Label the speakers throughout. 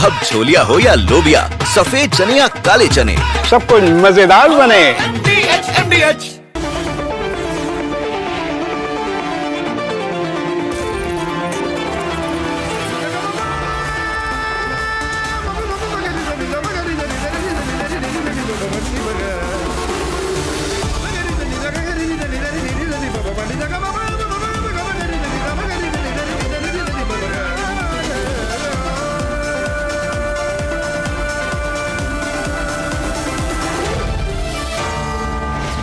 Speaker 1: अब छोलिया हो या लोबिया, सफेद चने या काले चने,
Speaker 2: सब कुछ मजेदार बने।
Speaker 1: MDH।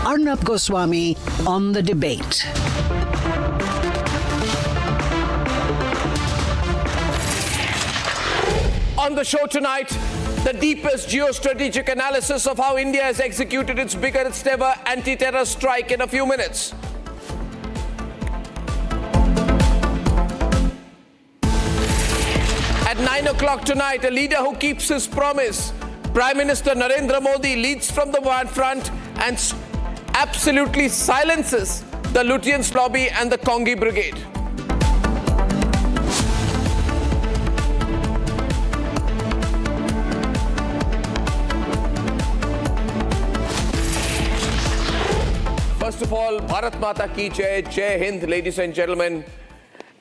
Speaker 3: Arnab Goswami on the debate.
Speaker 4: On the show tonight, the deepest geostrategic analysis of how India has executed its biggest ever anti-terror strike in a few minutes. At 9 o'clock tonight, a leader who keeps his promise. Prime Minister Narendra Modi leads from the front and absolutely silences the Lutyens lobby and the Congi brigade. First of all, Bharat Mata ki Jai, Jai Hind, ladies and gentlemen,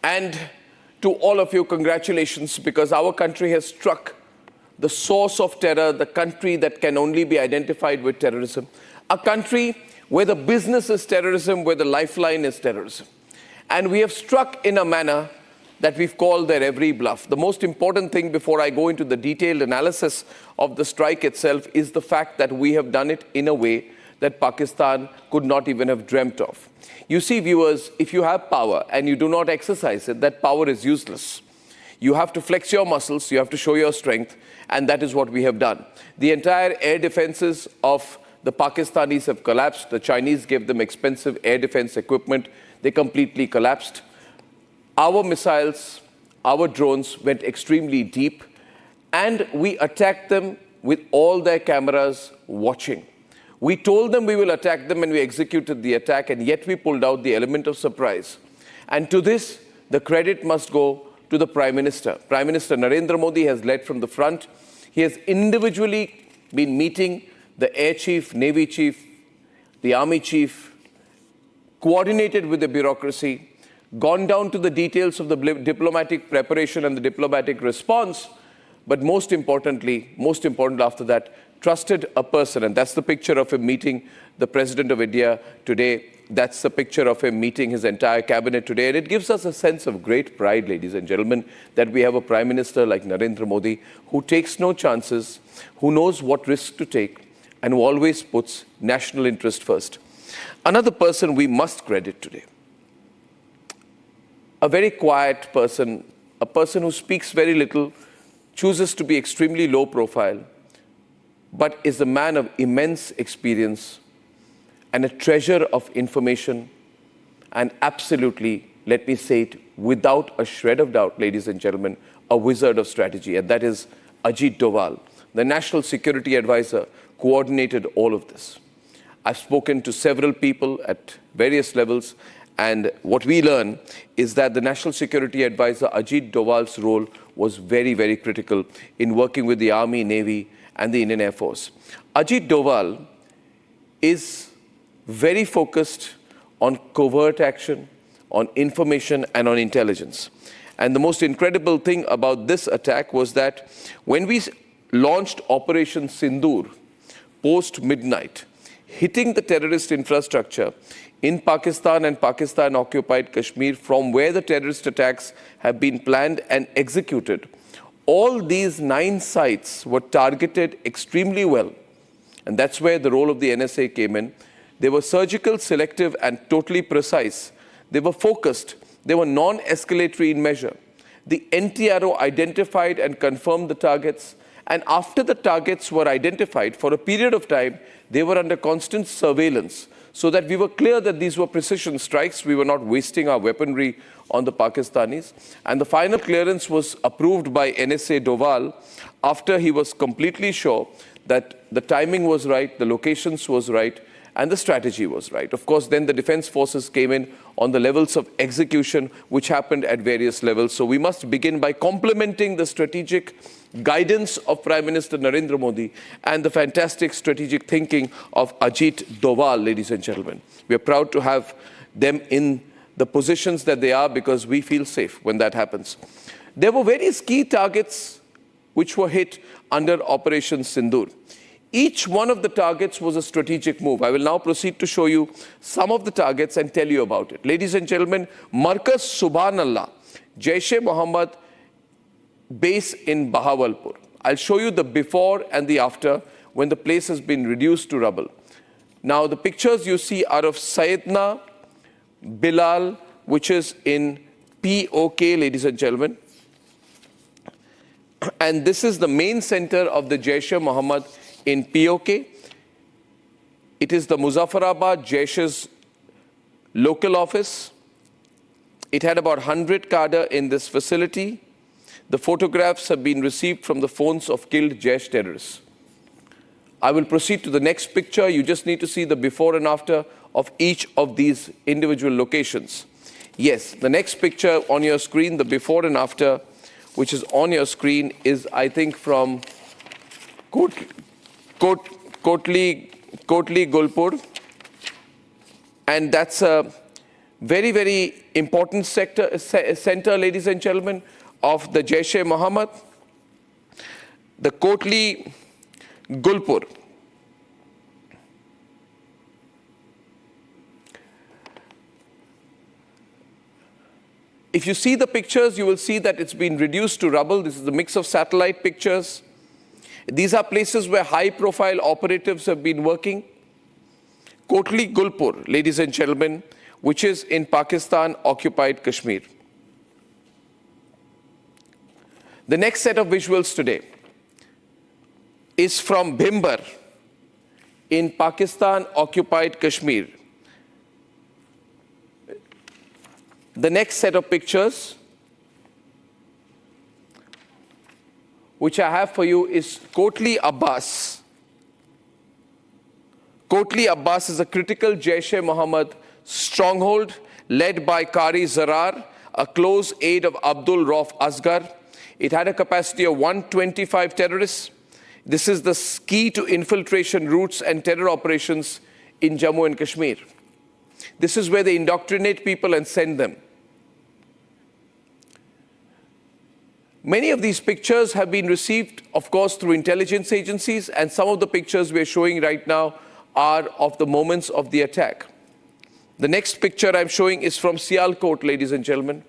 Speaker 4: and to all of you, congratulations, because our country has struck the source of terror, the country that can only be identified with terrorism, a country where the business is terrorism, where the lifeline is terrorism. And we have struck in a manner that we've called their every bluff. The most important thing before I go into the detailed analysis of the strike itself is the fact that we have done it in a way that Pakistan could not even have dreamt of. You see, viewers, if you have power and you do not exercise it, that power is useless. You have to flex your muscles, you have to show your strength, and that is what we have done. The entire air defenses of the Pakistanis have collapsed. The Chinese gave them expensive air defense equipment. They completely collapsed. Our missiles, our drones went extremely deep, and we attacked them with all their cameras watching. We told them we will attack them, and we executed the attack, and yet we pulled out the element of surprise. And to this, the credit must go to the Prime Minister. Prime Minister Narendra Modi has led from the front. He has individually been meeting the Air Chief, Navy Chief, the Army Chief, coordinated with the bureaucracy, gone down to the details of the diplomatic preparation and the diplomatic response, but most important after that, trusted a person. And that's the picture of him meeting the President of India today. That's the picture of him meeting his entire cabinet today. And it gives us a sense of great pride, ladies and gentlemen, that we have a Prime Minister like Narendra Modi who takes no chances, who knows what risks to take, and who always puts national interest first. Another person we must credit today, a very quiet person, a person who speaks very little, chooses to be extremely low profile, but is a man of immense experience and a treasure of information, and absolutely, let me say it without a shred of doubt, ladies and gentlemen, a wizard of strategy, and that is Ajit Doval, the National Security Advisor, coordinated all of this. I've spoken to several people at various levels, and what we learn is that the National Security Advisor, Ajit Doval's role was very, very critical in working with the Army, Navy, and the Indian Air Force. Ajit Doval is very focused on covert action, on information, and on intelligence. And the most incredible thing about this attack was that when we launched Operation Sindoor, post-midnight, hitting the terrorist infrastructure in Pakistan and Pakistan-occupied Kashmir, from where the terrorist attacks have been planned and executed, all these 9 sites were targeted extremely well. And that's where the role of the NSA came in. They were surgical, selective, and totally precise. They were focused. They were non-escalatory in measure. The NTRO identified and confirmed the targets. And after the targets were identified, for a period of time, they were under constant surveillance, so that we were clear that these were precision strikes. We were not wasting our weaponry on the Pakistanis. And the final clearance was approved by NSA Doval after he was completely sure that the timing was right, the locations was right, and the strategy was right. Of course, then the defense forces came in on the levels of execution, which happened at various levels. So we must begin by complimenting the strategic guidance of Prime Minister Narendra Modi and the fantastic strategic thinking of Ajit Doval, ladies and gentlemen. We are proud to have them in the positions that they are because we feel safe when that happens. There were various key targets which were hit under Operation Sindoor. Each one of the targets was a strategic move. I will now proceed to show you some of the targets and tell you about it. Ladies and gentlemen, Markaz Subhanallah, Jaish-e-Mohammed base in Bahawalpur. I'll show you the before and the after when the place has been reduced to rubble. Now, the pictures you see are of Sayyidina Bilal, which is in POK, ladies and gentlemen. And this is the main center of the Jaish-e-Mohammed in POK. It is the Muzaffarabad Jaish's local office. It had about 100 cadre in this facility. The photographs have been received from the phones of killed Jaish terrorists. I will proceed to the next picture. You just need to see the before and after of each of these individual locations. Yes, the next picture on your screen, the before and after, which is on your screen, is, I think, from Kotli Gulpur. And that's a very, very important center, ladies and gentlemen, of the Jaish-e-Mohammed. The Kotli Gulpur. If you see the pictures, you will see that it's been reduced to rubble. This is the mix of satellite pictures. These are places where high-profile operatives have been working. Kotli Gulpur, ladies and gentlemen, which is in Pakistan-occupied Kashmir. The next set of visuals today is from Bhimber in Pakistan-occupied Kashmir. The next set of pictures which I have for you is Kotli Abbas. Kotli Abbas is a critical Jaish-e-Mohammed stronghold led by Qari Zarar, a close aide of Abdul Rauf Asghar. It had a capacity of 125 terrorists. This is the key to infiltration routes and terror operations in Jammu and Kashmir. This is where they indoctrinate people and send them. Many of these pictures have been received, of course, through intelligence agencies, and some of the pictures we're showing right now are of the moments of the attack. The next picture I'm showing is from Sialkot, ladies and gentlemen.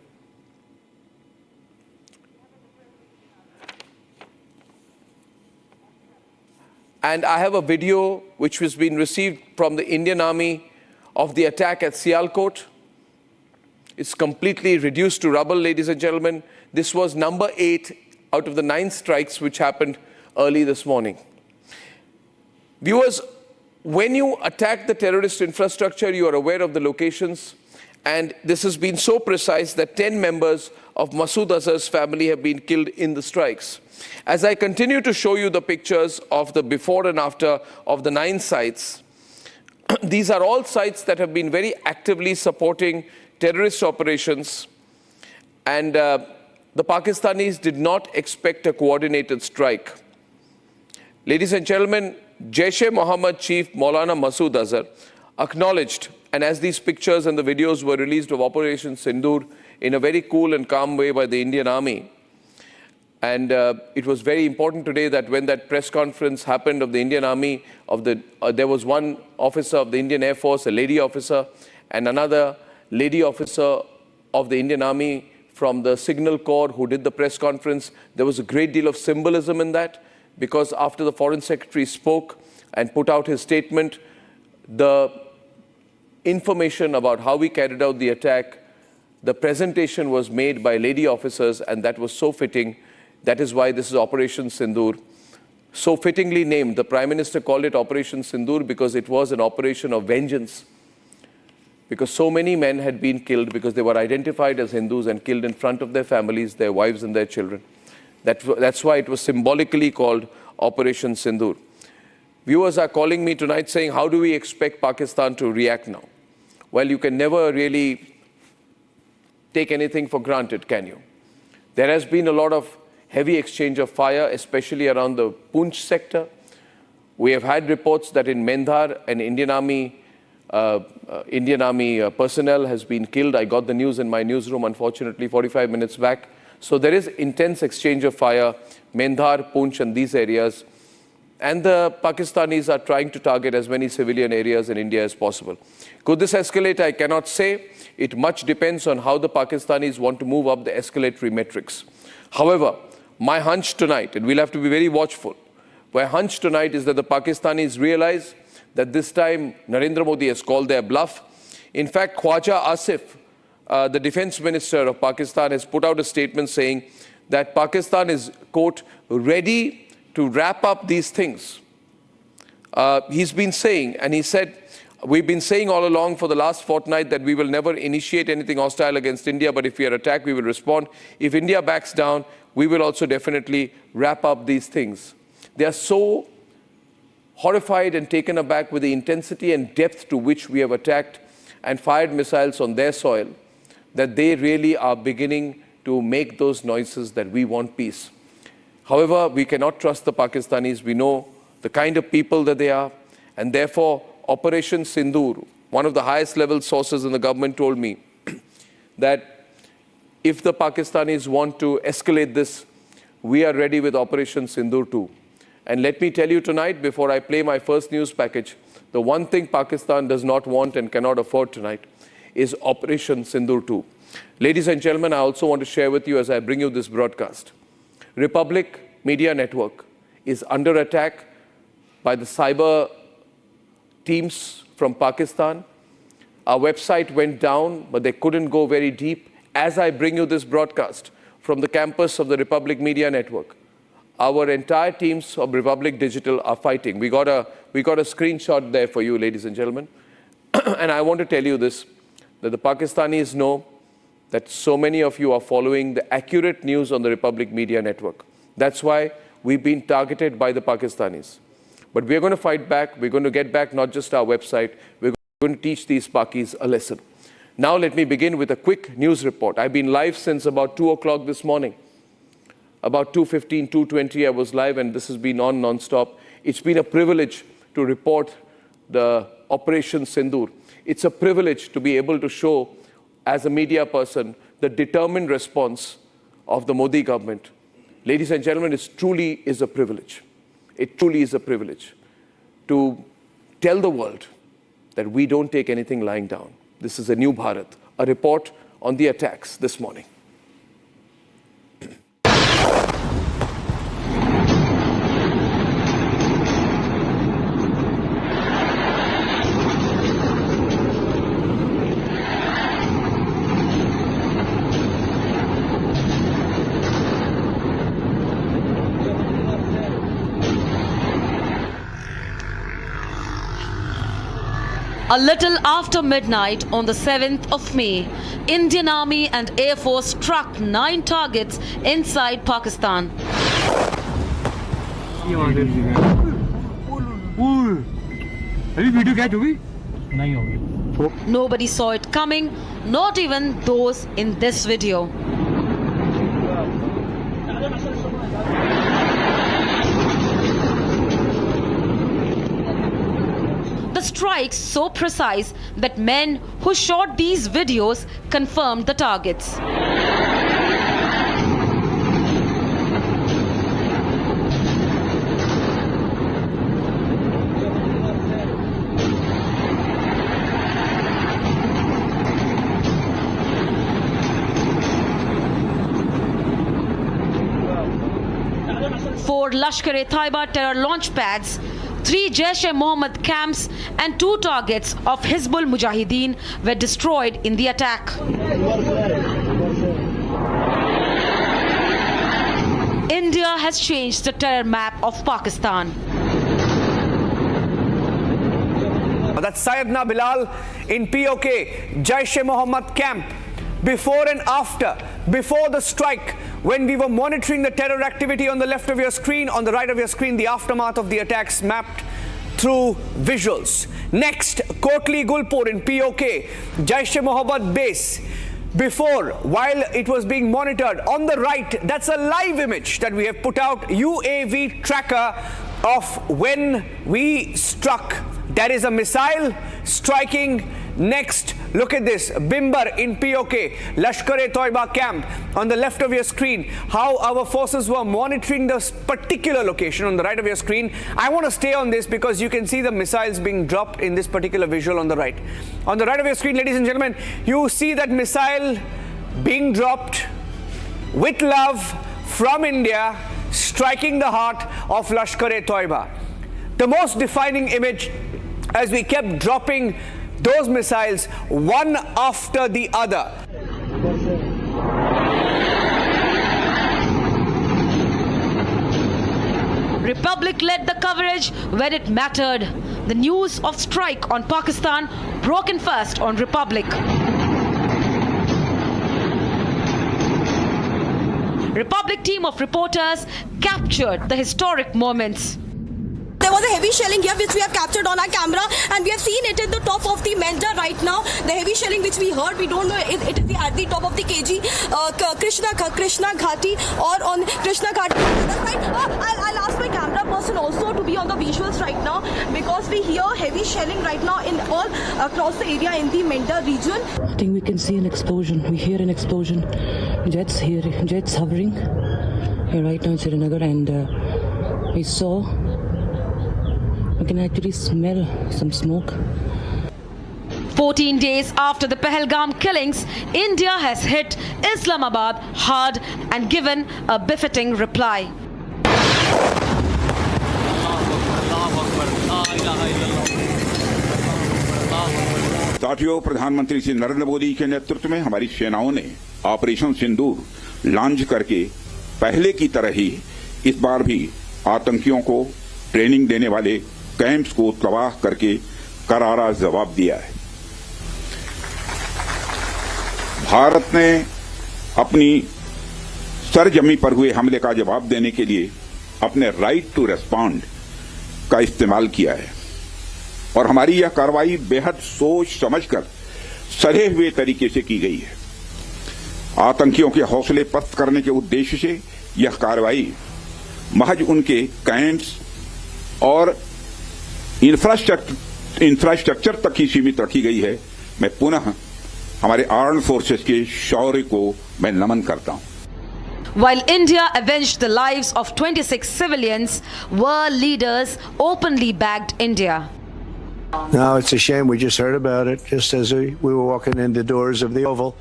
Speaker 4: And I have a video which has been received from the Indian Army of the attack at Sialkot. It's completely reduced to rubble, ladies and gentlemen. This was number 8 out of the 9 strikes which happened early this morning. Viewers, when you attack the terrorist infrastructure, you are aware of the locations. And this has been so precise that 10 members of Masood Azhar's family have been killed in the strikes. As I continue to show you the pictures of the before and after of the 9 sites, these are all sites that have been very actively supporting terrorist operations, and the Pakistanis did not expect a coordinated strike. Ladies and gentlemen, Jaish-e-Mohammed Chief Maulana Masood Azhar acknowledged, and as these pictures and the videos were released of Operation Sindoor in a very cool and calm way by the Indian Army, and it was very important today that when that press conference happened of the Indian Army, there was one officer of the Indian Air Force, a lady officer, and another lady officer of the Indian Army from the Signal Corps who did the press conference. There was a great deal of symbolism in that, because after the Foreign Secretary spoke and put out his statement, the information about how we carried out the attack, the presentation was made by lady officers, and that was so fitting. That is why this is Operation Sindoor. So fittingly named, the Prime Minister called it Operation Sindoor because it was an operation of vengeance. Because so many men had been killed because they were identified as Hindus and killed in front of their families, their wives and their children. That's why it was symbolically called Operation Sindoor. Viewers are calling me tonight saying, how do we expect Pakistan to react now? Well, you can never really take anything for granted, can you? There has been a lot of heavy exchange of fire, especially around the Poonch sector. We have had reports that in Mendhar, an Indian Army personnel has been killed. I got the news in my newsroom, unfortunately, 45 minutes back. So there is intense exchange of fire, Mendhar, Poonch and these areas. And the Pakistanis are trying to target as many civilian areas in India as possible. Could this escalate? I cannot say. It much depends on how the Pakistanis want to move up the escalatory metrics. However, my hunch tonight, and we'll have to be very watchful, my hunch tonight is that the Pakistanis realize that this time Narendra Modi has called their bluff. In fact, Khwaja Asif, the defense minister of Pakistan, has put out a statement saying that Pakistan is, quote, ready to wrap up these things. He's been saying, and he said, we've been saying all along for the last fortnight that we will never initiate anything hostile against India, but if we are attacked, we will respond. If India backs down, we will also definitely wrap up these things. They are so horrified and taken aback with the intensity and depth to which we have attacked and fired missiles on their soil that they really are beginning to make those noises that we want peace. However, we cannot trust the Pakistanis. We know the kind of people that they are, and therefore Operation Sindoor, one of the highest level sources in the government told me that if the Pakistanis want to escalate this, we are ready with Operation Sindoor too. And let me tell you tonight, before I play my first news package, the one thing Pakistan does not want and cannot afford tonight is Operation Sindoor 2. Ladies and gentlemen, I also want to share with you as I bring you this broadcast. Republic Media Network is under attack by the cyber teams from Pakistan. Our website went down, but they couldn't go very deep. As I bring you this broadcast from the campus of the Republic Media Network, our entire teams of Republic Digital are fighting. We got a screenshot there for you, ladies and gentlemen. And I want to tell you this, that the Pakistanis know that so many of you are following the accurate news on the Republic Media Network. That's why we've been targeted by the Pakistanis. But we're going to fight back. We're going to get back not just our website. We're going to teach these Pakis a lesson. Now let me begin with a quick news report. I've been live since about 2 o'clock this morning. About 2:15, 2:20, I was live, and this has been on non-stop. It's been a privilege to report the Operation Sindoor. It's a privilege to be able to show, as a media person, the determined response of the Modi government. Ladies and gentlemen, it truly is a privilege. It truly is a privilege to tell the world that we don't take anything lying down. This is a new Bharat. A report on the attacks this morning.
Speaker 5: A little after midnight on the 7th of May, Indian Army and Air Force struck 9 targets inside Pakistan. Nobody saw it coming, not even those in this video. The strikes so precise that men who shot these videos confirmed the targets. Four Lashkar-e-Taiba terror launch pads, 3 Jaish-e-Mohammed camps and 2 targets of Hizbul Mujahideen were destroyed in the attack. India has changed the terror map of Pakistan.
Speaker 6: That's Sayyidina Bilal in POK, Jaish-e-Mohammed camp. Before and after, before the strike, when we were monitoring the terror activity on the left of your screen, on the right of your screen, the aftermath of the attacks mapped through visuals. Next, Kotli Gulpur in POK, Jaish-e-Mohammed base. Before, while it was being monitored, on the right, that's a live image that we have put out, UAV tracker of when we struck. That is a missile striking. Next, look at this, Bimbar in POK, Lashkar-e-Toiba camp. On the left of your screen, how our forces were monitoring this particular location on the right of your screen. I want to stay on this because you can see the missiles being dropped in this particular visual on the right. On the right of your screen, ladies and gentlemen, you see that missile being dropped with love from India, striking the heart of Lashkar-e-Toiba. The most defining image as we kept dropping those missiles one after the other.
Speaker 5: Republic led the coverage when it mattered. The news of strike on Pakistan broke in first on Republic. Republic team of reporters captured the historic moments.
Speaker 7: There was a heavy shelling here which we have captured on our camera, and we have seen it at the top of the Menda right now. The heavy shelling which we heard, we don't know it is at the top of the KG Krishna Ghati or on Krishna Ghati. I'll ask my camera person also to be on the visuals right now because we hear heavy shelling right now in all across the area in the Menda region.
Speaker 8: I think we can see an explosion. We hear an explosion. Jets here, jets hovering here right now in Srinagar, and we saw. I can actually smell some smoke.
Speaker 5: 14 days after the Pahalgam killings, India has hit Islamabad hard and given a befitting reply.
Speaker 9: साथियों, प्रधानमंत्री श्री नरेंद्र मोदी के नेतृत्व में हमारी सेनाओं ने operation सिंदूर launch करके पहले की तरह ही इस बार भी आतंकियों को ट्रेनिंग देने वाले कैंप्स को तबाह करके करारा जवाब दिया है। भारत ने अपनी सरजमी पर हुए हमले का जवाब देने के लिए अपने राइट टू रेस्पॉन्ड का इस्तेमाल किया है और हमारी यह कार्रवाई बेहद सोच समझकर सधे हुए तरीके से की गई है। आतंकियों के हौसले पस्त करने के उद्देश्य से यह कार्रवाई महज उनके कैंप्स और इंफ्रास्ट्रक्चर तक ही सीमित रखी गई है। मैं पुनः हमारे आर्म्ड फोर्सेस के शौर्य को मैं नमन करता हूं।
Speaker 5: While India avenged the lives of 26 civilians, world leaders openly backed India.
Speaker 10: No, it's a shame. We just heard about it just as we were walking in the doors of the Oval.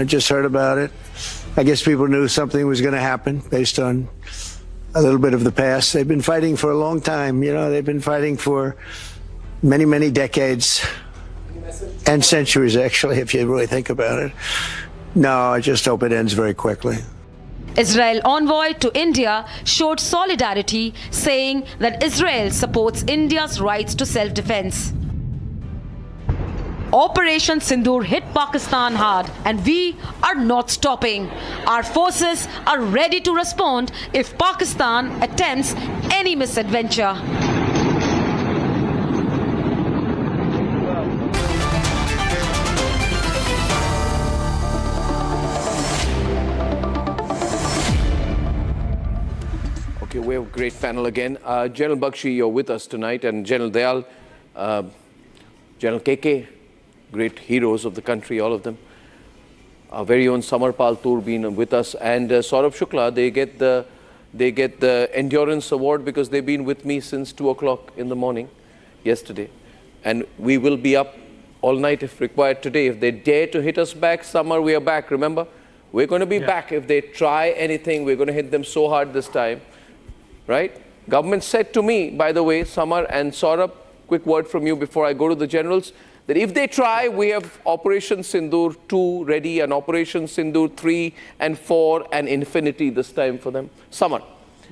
Speaker 10: Just heard about it. I guess people knew something was going to happen based on a little bit of the past. They've been fighting for a long time. You know, they've been fighting for many, many decades and centuries, actually, if you really think about it. No, I just hope it ends very quickly.
Speaker 5: Israel envoy to India showed solidarity, saying that Israel supports India's rights to self-defense. Operation Sindoor hit Pakistan hard, and we are not stopping. Our forces are ready to respond if Pakistan attempts any misadventure.
Speaker 4: Okay, we have a great panel again. General Bakshi, you're with us tonight, and General Dayal, General KK, great heroes of the country, all of them. Our very own Samarpal Tour been with us, and Saurabh Shukla, they get the Endurance Award because they've been with me since 2 o'clock in the morning yesterday. And we will be up all night if required today. If they dare to hit us back, Samar, we are back, remember? We're going to be back. If they try anything, we're going to hit them so hard this time, right? Government said to me, by the way, Samar and Saurabh, quick word from you before I go to the generals, that if they try, we have Operation Sindoor 2 ready and Operation Sindoor 3 and 4 and infinity this time for them. Samar,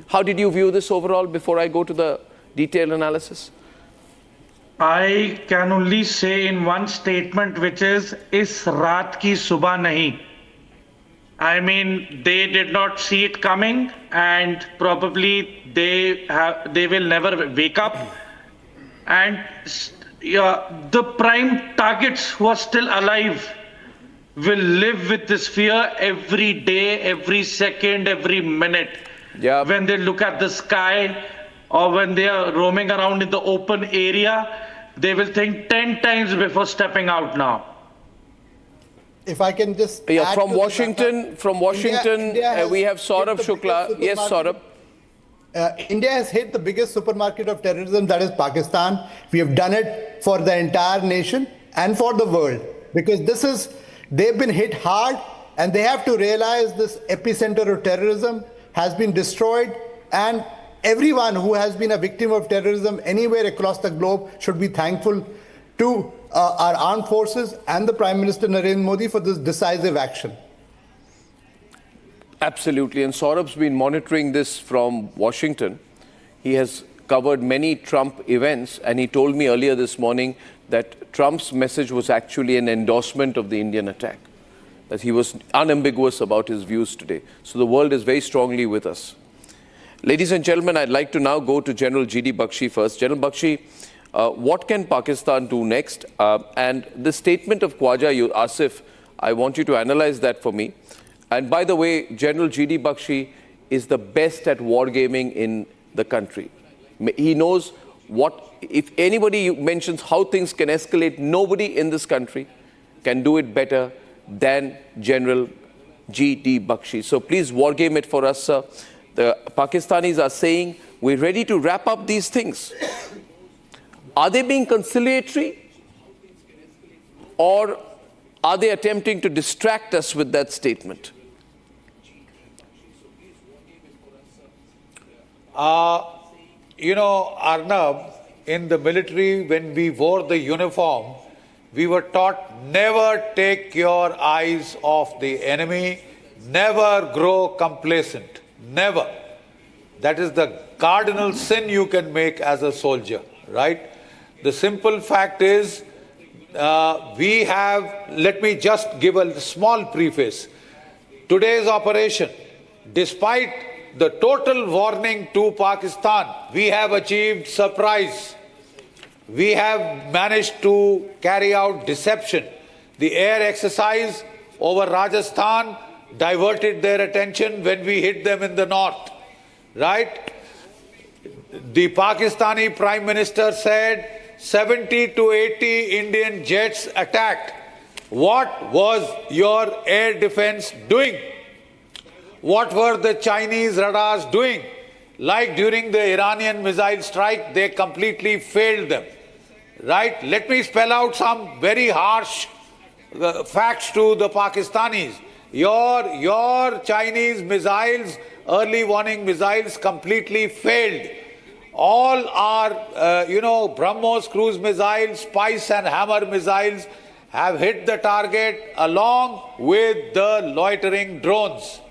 Speaker 4: how did you view this overall before I go to the detailed analysis?
Speaker 11: I can only say in one statement, which is raat ki subah nahi. I mean, they did not see it coming, and probably they will never wake up and the prime targets who are still alive will live with this fear every day, every second, every minute.
Speaker 4: Yeah.
Speaker 11: When they look at the sky or when they are roaming around in the open area, they will think 10 times before stepping out now.
Speaker 12: If I can just
Speaker 4: Yeah, from Washington,
Speaker 12: India
Speaker 4: we have Saurabh Shukla. Yes, Saurabh.
Speaker 12: India has hit the biggest supermarket of terrorism, that is Pakistan. We have done it for the entire nation and for the world, because they've been hit hard, and they have to realize this epicenter of terrorism has been destroyed, and everyone who has been a victim of terrorism anywhere across the globe should be thankful to our armed forces and the Prime Minister Narendra Modi for this decisive action.
Speaker 4: Absolutely. And Saurabh's been monitoring this from Washington. He has covered many Trump events, and he told me earlier this morning that Trump's message was actually an endorsement of the Indian attack, that he was unambiguous about his views today. So the world is very strongly with us. Ladies and gentlemen, I'd like to now go to General G.D. Bakshi first. General Bakshi, what can Pakistan do next? And the statement of Khwaja Asif, I want you to analyze that for me. And by the way, General G.D. Bakshi is the best at wargaming in the country. He knows what, if anybody mentions how things can escalate, nobody in this country can do it better than General G.D. Bakshi. So please wargame it for us, sir. The Pakistanis are saying, we're ready to wrap up these things. Are they being conciliatory, or are they attempting to distract us with that statement?
Speaker 13: You know, Arnab, in the military, when we wore the uniform, we were taught never take your eyes off the enemy, never grow complacent, never. That is the cardinal sin you can make as a soldier, right? The simple fact is, let me just give a small preface. Today's operation, despite the total warning to Pakistan, we have achieved surprise. We have managed to carry out deception. The air exercise over Rajasthan diverted their attention when we hit them in the north, right? The Pakistani Prime Minister said 70 to 80 Indian jets attacked. What was your air defense doing? What were the Chinese radars doing? Like during the Iranian missile strike, they completely failed them. Right? Let me spell out some very harsh facts to the Pakistanis. Your Chinese missiles, early warning missiles, completely failed. All our, BrahMos cruise missiles, Spice and Hammer missiles have hit the target along with the loitering drones.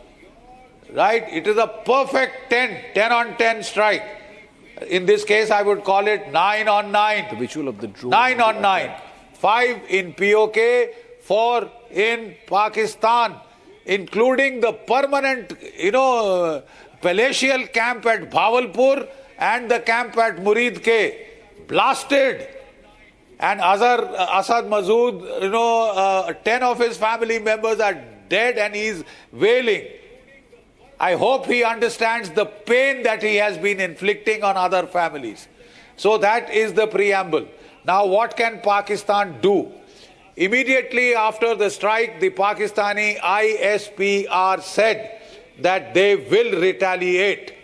Speaker 13: Right? It is a perfect 10 on 10 strike. In this case, I would call it 9 on 9.
Speaker 4: The visual of the drone.
Speaker 13: 9 on 9. 5 in POK, 4 in Pakistan, including the permanent, palatial camp at Bawalpur and the camp at Murid Ke, blasted. And Asad Masood, 10 of his family members are dead and he's wailing. I hope he understands the pain that he has been inflicting on other families. So that is the preamble. Now what can Pakistan do? Immediately after the strike, the Pakistani ISPR said that they will retaliate.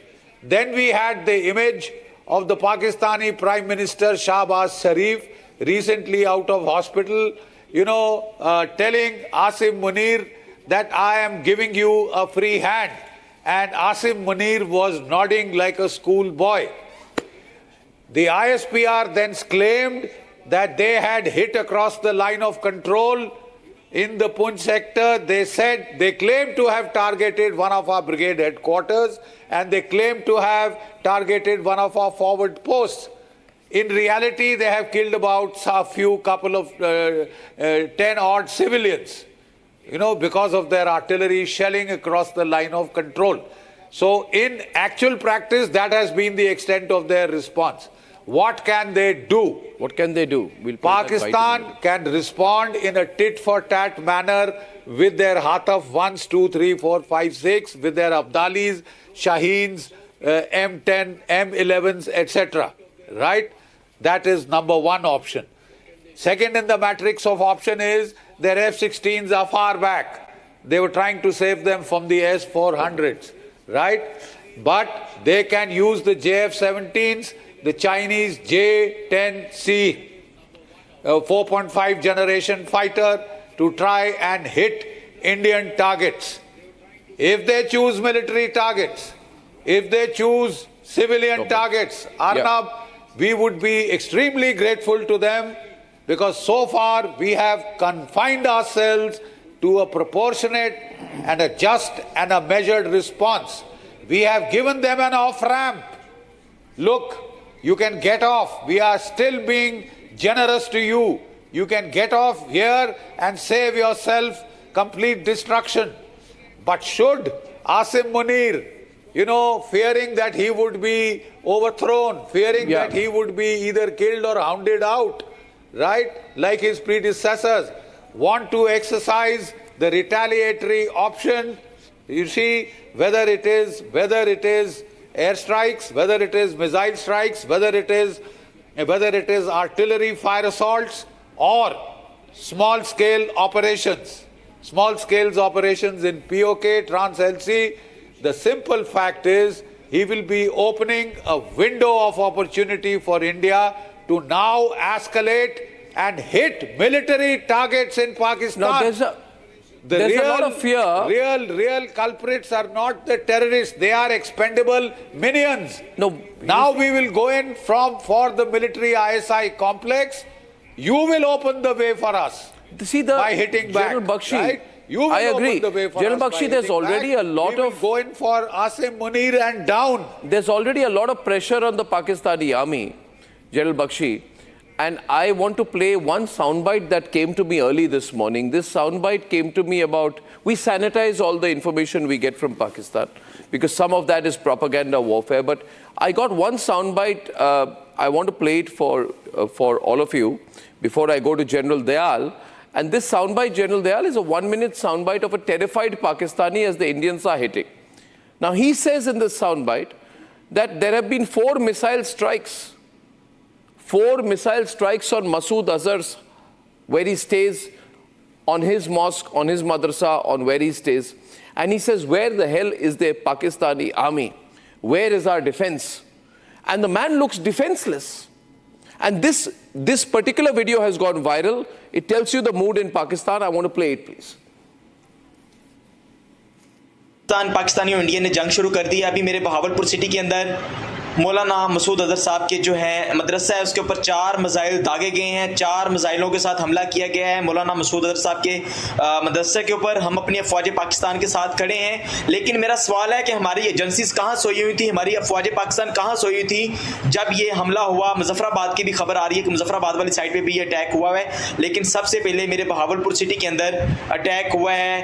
Speaker 13: Then we had the image of the Pakistani Prime Minister Shahbaz Sharif, recently out of hospital, telling Asim Munir that I am giving you a free hand. And Asim Munir was nodding like a schoolboy. The ISPR then claimed that they had hit across the line of control in the Poonch sector. They claimed to have targeted one of our brigade headquarters, and they claimed to have targeted one of our forward posts. In reality, they have killed about couple of 10 odd civilians, because of their artillery shelling across the line of control. So in actual practice, that has been the extent of their response. What can they do?
Speaker 4: What can they do? We'll play that
Speaker 13: Pakistan can respond in a tit-for-tat manner with their Hataf 1s, 2, 3, 4, 5, 6, with their Abdalis, Shaheens, M10, M11s, etc. Right? That is number one option. Second in the matrix of option is their F-16s are far back. They were trying to save them from the S-400s. Right? But they can use the JF-17s, the Chinese J-10C, 4.5 generation fighter, to try and hit Indian targets. If they choose military targets, if they choose civilian targets, Arnab, we would be extremely grateful to them, because so far we have confined ourselves to a proportionate and a just and a measured response. We have given them an off-ramp. Look, you can get off. We are still being generous to you. You can get off here and save yourself complete destruction. But should Asim Munir, fearing that he would be overthrown, fearing that he would be either killed or hounded out, right, like his predecessors, want to exercise the retaliatory option, you see, whether it is airstrikes, whether it is missile strikes, whether it is artillery fire assaults or small-scale operations. Small-scale operations in POK, Trans-LC, the simple fact is he will be opening a window of opportunity for India to now escalate and hit military targets in Pakistan.
Speaker 4: Now, there's a lot of fear.
Speaker 13: Real culprits are not the terrorists. They are expendable minions.
Speaker 4: No.
Speaker 13: Now we will go in for the military ISI complex. You will open the way for us by hitting back.
Speaker 4: General Bakshi,
Speaker 13: right? You will
Speaker 4: I agree.
Speaker 13: open the way for
Speaker 4: General
Speaker 13: us
Speaker 4: Bakshi,
Speaker 13: by
Speaker 4: there's
Speaker 13: hitting
Speaker 4: already
Speaker 13: back.
Speaker 4: a lot
Speaker 13: we will
Speaker 4: of...
Speaker 13: go in for Asim Munir and down.
Speaker 4: There's already a lot of pressure on the Pakistani army, General Bakshi. And I want to play one soundbite that came to me early this morning. This soundbite came to me about, we sanitize all the information we get from Pakistan because some of that is propaganda warfare. But I got one soundbite, I want to play it for all of you before I go to General Dayal. And this soundbite, General Dayal, is a 1-minute soundbite of a terrified Pakistani as the Indians are hitting. Now, he says in this soundbite that there have been 4 missile strikes. 4 missile strikes on Masood Azhar's, where he stays, on his mosque, on his madrasa, on where he stays. And he says, where the hell is the Pakistani army? Where is our defense? And the man looks defenseless. And this particular video has gone viral. It tells you the mood in Pakistan. I want to play it, please.
Speaker 14: Pakistani और India ने जंग शुरू कर दी है। अभी मेरे Bahawalpur city के अंदर मौलाना मसूद अजहर साहब के जो है मदरसा है उसके ऊपर 4 मिसाइल दागे गए हैं। 4 मिसाइलों के साथ हमला किया गया है मौलाना मसूद अजहर साहब के मदरसे के ऊपर। हम अपनी अफवाज पाकिस्तान के साथ खड़े हैं, लेकिन मेरा सवाल है कि हमारी एजेंसीज कहाँ सोई हुई थी, हमारी अफवाज पाकिस्तान कहाँ सोई हुई थी जब ये हमला हुआ। मुजफ्फराबाद की भी खबर आ रही है कि मुजफ्फराबाद वाली साइड पर भी ये अटैक हुआ है, लेकिन सबसे पहले मेरे बहावलपुर सिटी के अंदर अटैक हुआ है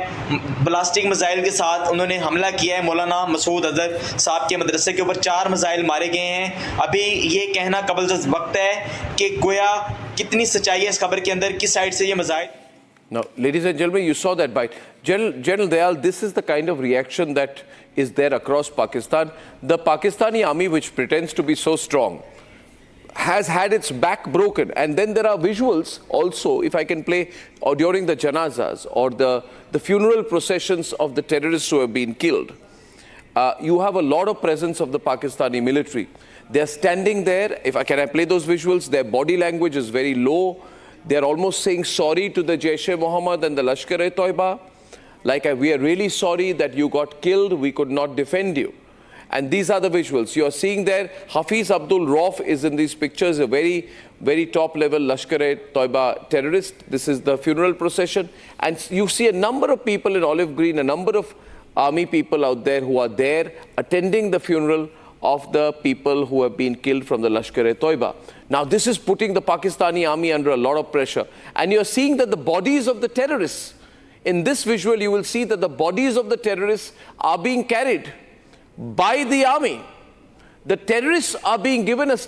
Speaker 14: ब्लास्टिंग मिसाइल के साथ। उन्होंने हमला किया है मौलाना मसूद अजहर साहब के मदरसे के ऊपर। 4 मिसाइल मारे गए हैं। अभी ये कहना कबल वक्त है कि गोया कितनी सच्चाई है इस खबर के अंदर, किस साइड से ये missile.
Speaker 4: Now, ladies and gentlemen, you saw that bite. General Dayal, this is the kind of reaction that is there across Pakistan. The Pakistani army, which pretends to be so strong, has had its back broken. And then there are visuals also, if I can play, or during the janazas or the funeral processions of the terrorists who have been killed. You have a lot of presence of the Pakistani military. They're standing there. Can I play those visuals? Their body language is very low. They're almost saying sorry to the Jaish-e-Mohammed and the Lashkar-e-Toiba. Like, we are really sorry that you got killed. We could not defend you. And these are the visuals. You are seeing there, Hafiz Abdul Rauf is in these pictures, a very, very top-level Lashkar-e-Toiba terrorist. This is the funeral procession. And you see a number of people in olive green, a number of army people out there who are there attending the funeral of the people who have been killed from the Lashkar-e-Toiba. Now, this is putting the Pakistani army under a lot of pressure. And you're seeing that the bodies of the terrorists, in this visual, you will see that the bodies of the terrorists are being carried by the army. The terrorists are being given a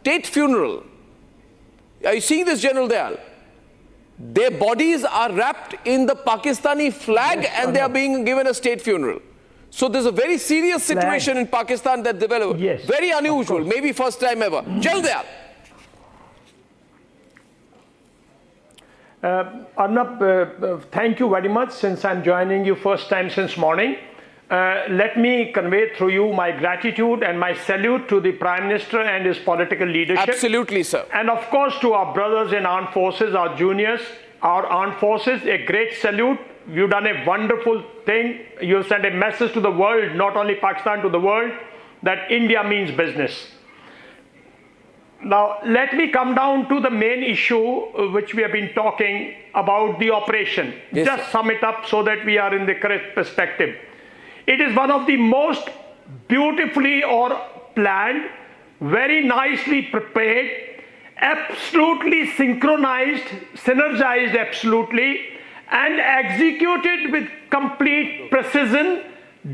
Speaker 4: state funeral. Are you seeing this, General Dayal? Their bodies are wrapped in the Pakistani flag and they are being given a state funeral. So there's a very serious situation in Pakistan that developed.
Speaker 15: Yes,
Speaker 4: very unusual, maybe first time ever. General Dayal.
Speaker 15: Arnab, thank you very much. Since I'm joining you first time since morning, let me convey through you my gratitude and my salute to the Prime Minister and his political leadership.
Speaker 4: Absolutely, sir.
Speaker 15: And of course to our brothers in armed forces, our juniors, our armed forces, a great salute. You've done a wonderful thing. You've sent a message to the world, not only Pakistan, to the world, that India means business. Now, let me come down to the main issue which we have been talking about, the operation.
Speaker 4: Yes,
Speaker 15: just sum it up so that we are in the correct perspective. It is one of the most beautifully planned, very nicely prepared, absolutely synchronized, synergized absolutely, and executed with complete precision,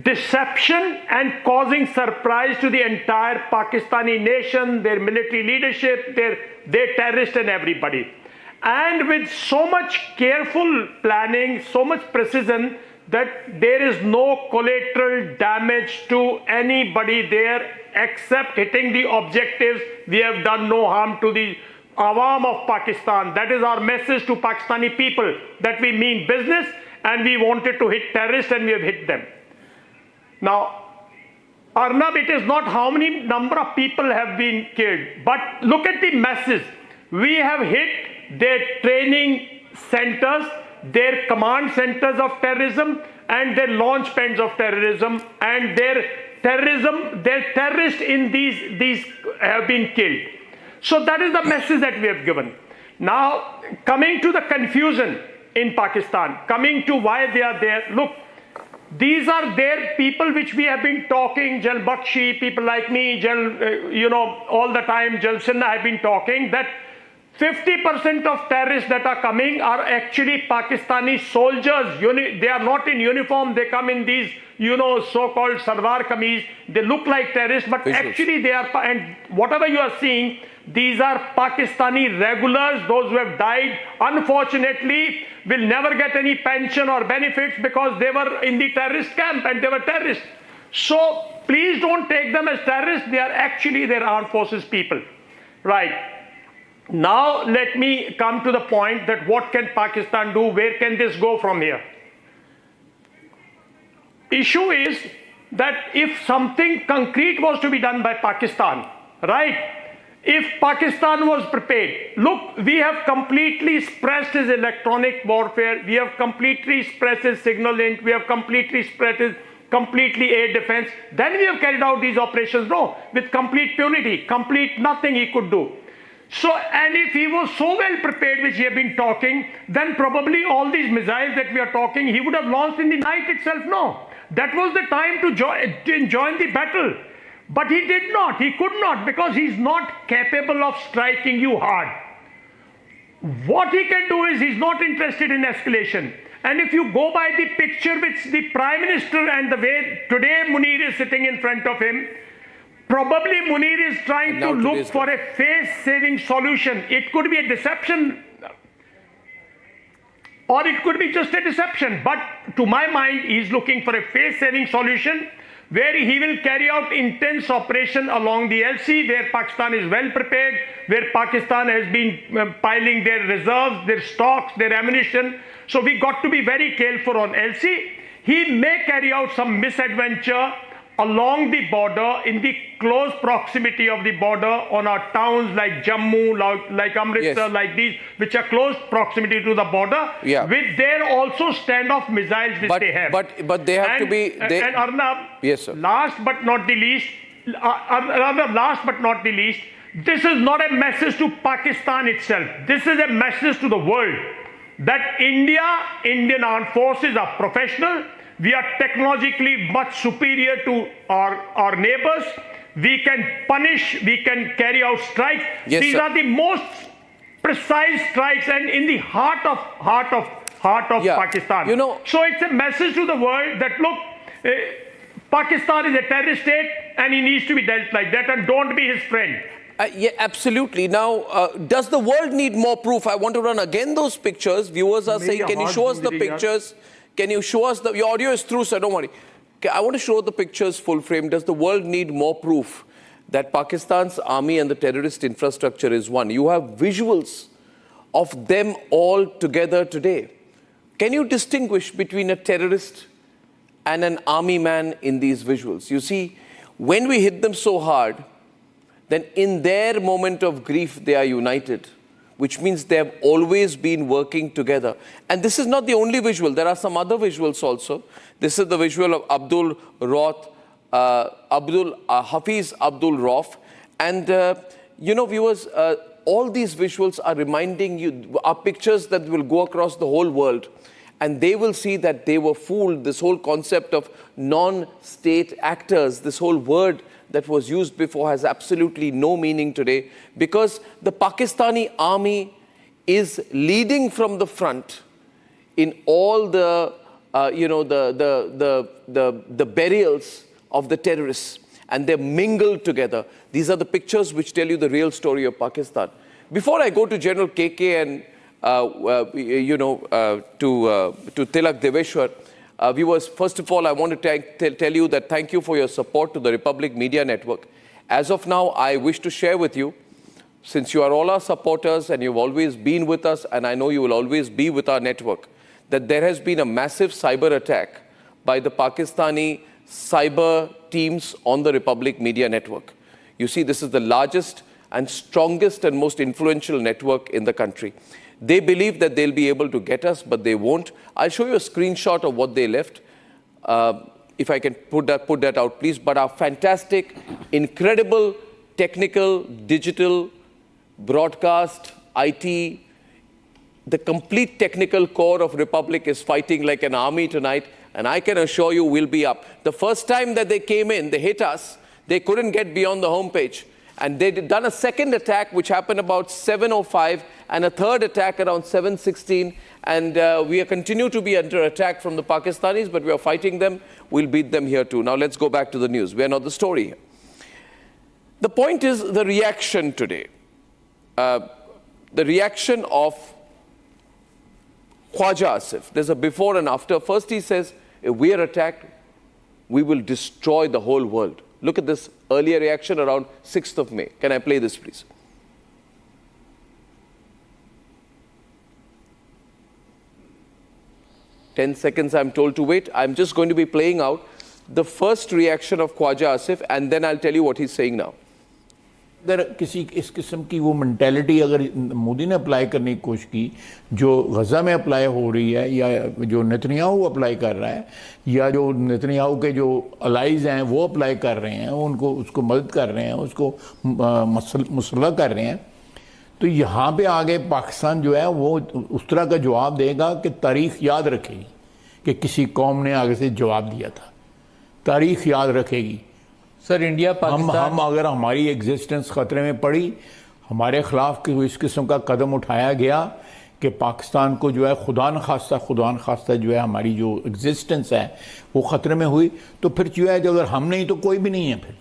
Speaker 15: deception, and causing surprise to the entire Pakistani nation, their military leadership, their terrorists and everybody. And with so much careful planning, so much precision, that there is no collateral damage to anybody there except hitting the objectives. We have done no harm to the Awam of Pakistan. That is our message to Pakistani people, that we mean business and we wanted to hit terrorists and we have hit them. Now, Arnab, it is not how many number of people have been killed, but look at the message. We have hit their training centers, their command centers of terrorism and their launch pads of terrorism, and their terrorists in these have been killed. So that is the message that we have given. Now, coming to the confusion in Pakistan, coming to why they are there, look, these are their people which we have been talking, Jal Bakshi, people like me, all the time, Jal Sinha have been talking that 50% of terrorists that are coming are actually Pakistani soldiers. They are not in uniform. They come in these, so-called Sarwar Kameez. They look like terrorists, but actually they are, and whatever you are seeing, these are Pakistani regulars. Those who have died, unfortunately, will never get any pension or benefits because they were in the terrorist camp and they were terrorists. So please don't take them as terrorists. They are actually their armed forces people. Right. Now let me come to the point that what can Pakistan do? Where can this go from here? Issue is that if something concrete was to be done by Pakistan, right? If Pakistan was prepared, look, we have completely suppressed his electronic warfare, we have completely suppressed his signal link, we have completely suppressed his air defense, then we have carried out these operations, no, with complete impunity, complete nothing he could do. So, and if he was so well prepared, which he have been talking, then probably all these missiles that we are talking, he would have launched in the night itself, no. That was the time to join the battle. But he did not, he could not, because he's not capable of striking you hard. What he can do is he's not interested in escalation. And if you go by the picture which the Prime Minister and the way today Munir is sitting in front of him, probably Munir is trying to look for a face-saving solution. It could be a deception, or it could be just a deception. But to my mind, he's looking for a face-saving solution where he will carry out intense operation along the LC, where Pakistan is well prepared, where Pakistan has been piling their reserves, their stocks, their ammunition. So we got to be very careful on LC. He may carry out some misadventure along the border, in the close proximity of the border, on our towns like Jammu, like Amritsar, like these, which are close proximity to the border, with their also standoff missiles which they have.
Speaker 4: But they have to be...
Speaker 15: And Arnab,
Speaker 4: yes, sir.
Speaker 15: Last but not the least, this is not a message to Pakistan itself. This is a message to the world that Indian armed forces are professional. We are technologically much superior to our neighbors. We can punish, we can carry out strikes. These are the most precise strikes and in the heart of Pakistan. So it's a message to the world that look, Pakistan is a terrorist state and he needs to be dealt like that, and don't be his friend.
Speaker 4: Yeah, absolutely. Now, does the world need more proof? I want to run again those pictures. Viewers are saying, can you show us the pictures? Can you show us the... Your audio is through, sir, don't worry. Okay, I want to show the pictures full frame. Does the world need more proof that Pakistan's army and the terrorist infrastructure is one? You have visuals of them all together today. Can you distinguish between a terrorist and an army man in these visuals? You see, when we hit them so hard, then in their moment of grief, they are united, which means they have always been working together. And this is not the only visual. There are some other visuals also. This is the visual of Hafiz Abdul Rauf. And, you know, viewers, all these visuals are reminding you, are pictures that will go across the whole world. And they will see that they were fooled. This whole concept of non-state actors, this whole word that was used before has absolutely no meaning today, because the Pakistani army is leading from the front in all the, the burials of the terrorists, and they're mingled together. These are the pictures which tell you the real story of Pakistan. Before I go to General KK and to Tilak Deveshwar, viewers, first of all, I want to tell you that thank you for your support to the Republic Media Network. As of now, I wish to share with you, since you are all our supporters and you've always been with us, and I know you will always be with our network, that there has been a massive cyber attack by the Pakistani cyber teams on the Republic Media Network. You see, this is the largest and strongest and most influential network in the country. They believe that they'll be able to get us, but they won't. I'll show you a screenshot of what they left. If I can put that out, please. But our fantastic, incredible, technical, digital, broadcast, IT, the complete technical core of Republic is fighting like an army tonight. And I can assure you we'll be up. The first time that they came in, they hit us. They couldn't get beyond the homepage. And they'd done a second attack, which happened about 7:05, and a third attack around 7:16. And we continue to be under attack from the Pakistanis, but we are fighting them. We'll beat them here too. Now let's go back to the news. We are not the story here. The point is the reaction today. The reaction of Khwaja Asif. There's a before and after. First he says, if we are attacked, we will destroy the whole world. Look at this earlier reaction around 6th of May. Can I play this, please? Ten seconds I'm told to wait. I'm just going to be playing out the first reaction of Khwaja Asif, and then I'll tell you what he's saying now.
Speaker 16: अगर किसी इस किस्म की वो mentality अगर मोदी ने apply करने की कोशिश की जो गज़ा में अप्लाई हो रही है, या जो नेतन्याहू अप्लाई कर रहा है, या जो नेतन्याहू के जो अलाइज हैं वो अप्लाई कर रहे हैं, उनको उसको मदद कर रहे हैं, उसको मुसल्लह कर रहे हैं, तो यहाँ पे आगे पाकिस्तान जो है वो उस तरह का जवाब देगा कि तारीख़ याद रखेगी कि किसी कौम ने आगे से जवाब दिया था। तारीख़ याद रखेगी।
Speaker 17: सर, इंडिया पाकिस्तान
Speaker 16: हम अगर हमारी एग्जिस्टेंस ख़तरे में पड़ी, हमारे ख़िलाफ़ इस किस्म का कदम उठाया गया कि पाकिस्तान को जो है खुदा न खास्ता जो है हमारी जो एग्जिस्टेंस है वो ख़तरे में हुई, तो फिर जो है अगर हम नहीं तो कोई भी नहीं है फिर।